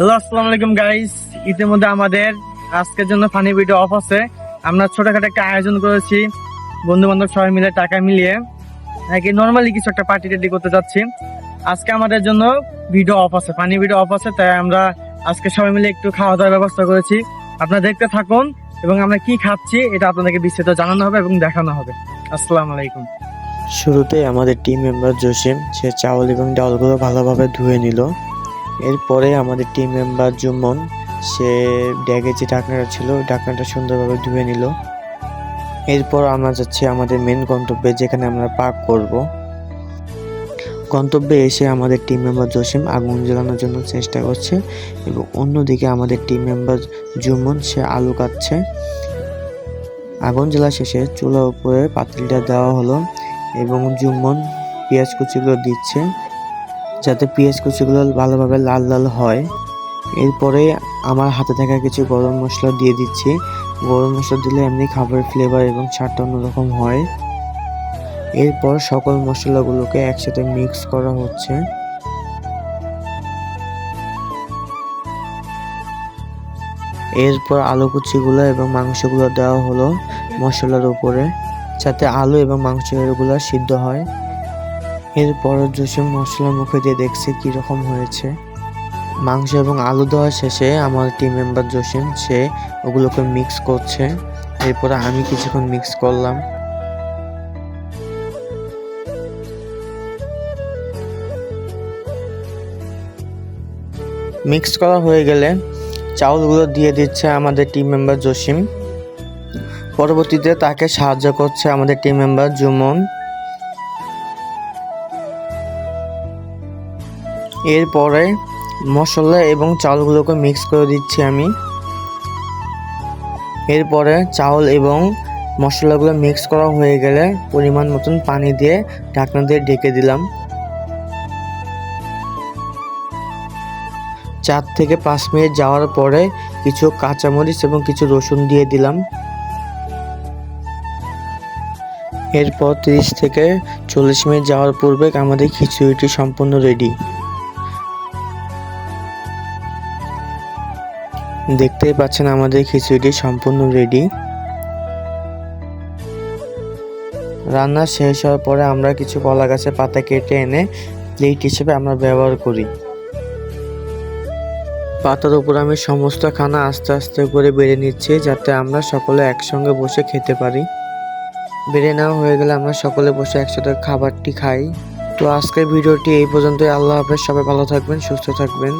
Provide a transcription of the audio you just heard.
Hello, আসসালামু আলাইকুম guys. ইতিমধ্যে আমাদের আজকের জন্য ফানি ভিডিও অফ আছে। আমরা ছোটখাটো একটা আয়োজন করেছি, বন্ধু বান্ধব সবাই মিলে টাকা মিলিয়ে নাকি নর্মালি কিছু একটা পার্টি রেডি করতে যাচ্ছি। আজকে আমাদের জন্য ভিডিও অফ আছে, ফানি ভিডিও অফ আছে, তাই আমরা আজকে সবাই মিলে একটু খাওয়া দাওয়ার ব্যবস্থা করেছি। আপনারা দেখতে থাকুন এবং আমরা কি খাচ্ছি এটা আপনাদেরকে বিস্তারিত জানানো হবে এবং দেখানো হবে। আসসালামু আলাইকুম। শুরুতে আমাদের টিম মেম্বার জসিম সে চাউল এবং ডালগুলো ভালোভাবে ধুয়ে নিল। এরপরে আমাদের টিম মেম্বার জুমন সে ড্যাগে যে ঢাকনাটা ছিল ঢাকনাটা সুন্দরভাবে ধুয়ে নিল। এরপর আমরা যাচ্ছি আমাদের মেন গন্তব্যে, যেখানে আমরা পার্ক করব। গন্তব্যে এসে আমাদের টিম মেম্বার জসিম আগুন জ্বালানোর জন্য চেষ্টা করছে এবং অন্যদিকে আমাদের টিম মেম্বার জুমন সে আলু কাটছে। আগুন জ্বালা শেষে চুলার উপরে পাতিলটা দেওয়া হলো এবং জুমন পেঁয়াজ কুচিগুলো দিচ্ছে যাতে পেঁয়াজ কুচিগুলো ভালোভাবে লাল লাল হয়। এরপরে আমার হাতে থাকা কিছু গরম মশলা দিয়ে দিচ্ছি। গরম মশলা দিলে এমনি খাবারের ফ্লেভার এবং স্বাদটা অন্যরকম হয়। এরপর সকল মশলাগুলোকে একসাথে মিক্স করা হচ্ছে। এরপর আলু কুচিগুলো এবং মাংসগুলো দেওয়া হলো মশলার উপরে, যাতে আলু এবং মাংসগুলো সিদ্ধ হয়। এরপর জসিম মশলা মুখে দিয়ে দেখছে কিরকম হয়েছে। মাংস এবং আলু দেওয়ার শেষে আমার টিম মেম্বার জসিম সে ওগুলোকে মিক্স করছে। এরপরে আমি কিছুক্ষণ মিক্স করলাম। মিক্স করা হয়ে গেলে চাউলগুলো দিয়ে দিচ্ছে আমাদের টিম মেম্বার জসিম। পরবর্তীতে তাকে সাহায্য করছে আমাদের টিম মেম্বার জুমন। এরপরে মশলা এবং চাউলগুলোকে মিক্স করে দিচ্ছি আমি। এরপরে চাউল এবং মশলাগুলো মিক্স করা হয়ে গেলে পরিমাণ মতন পানি দিয়ে ঢাকনা দিয়ে ঢেকে দিলাম। 4 থেকে 5 মিনিট যাওয়ার পরে কিছু কাঁচামরিচ এবং কিছু রসুন দিয়ে দিলাম। এরপর 30 থেকে 40 মিনিট যাওয়ার পূর্বে আমাদের খিচুড়িটি সম্পূর্ণ রেডি। দেখতেই পাচ্ছেন আমাদের খিচুড়িটি সম্পূর্ণ রেডি। রান্না শেষ হওয়ার পরে আমরা কিছু কলা গাছের পাতা কেটে এনে প্লেট হিসেবে আমরা ব্যবহার করি। পাতার উপর আমি সমস্ত খানা আস্তে আস্তে করে বেড়ে নিচ্ছি, যাতে আমরা সকলে একসঙ্গে বসে খেতে পারি। বেড়ে নেওয়া হয়ে গেলে আমরা সকলে বসে একসাথে খাবারটি খাই। তো আজকের ভিডিওটি এই পর্যন্তই। আল্লাহ হাফেজ। সবাই ভালো থাকবেন, সুস্থ থাকবেন।